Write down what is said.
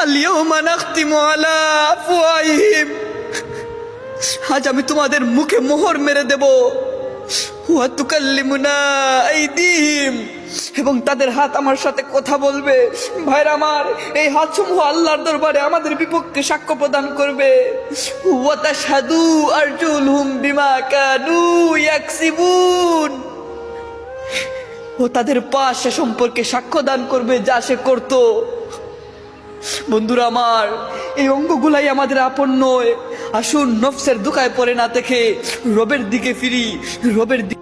আল-ইয়াওমা নাখতিমু আলা আফওয়াহিহিম, আজ আমি তোমাদের মুখে মোহর মেরে দেব। ওয়া তুকাল্লিমুনা আইদিহিম, এবং তাদের হাত আমার সাথে কথা বলবে। ভাইরা আমার, এই হাতসমূহ আল্লাহর দরবারে আমাদের বিপক্ষে সাক্ষ্য প্রদান করবে। ওয়া তাশহাদু আরজুলুহুম বিমা কানু ইয়াকসিবুন, ও তাদের পা সে সম্পর্কে সাক্ষ্য দান করবে যা সে করত। বন্ধুরা আমার, এই অঙ্গগুলাই আমাদের আপন নয়। আসুন নফসের দুকায় পড়ে না থেকে রবের দিকে ফিরি, রবের দিকে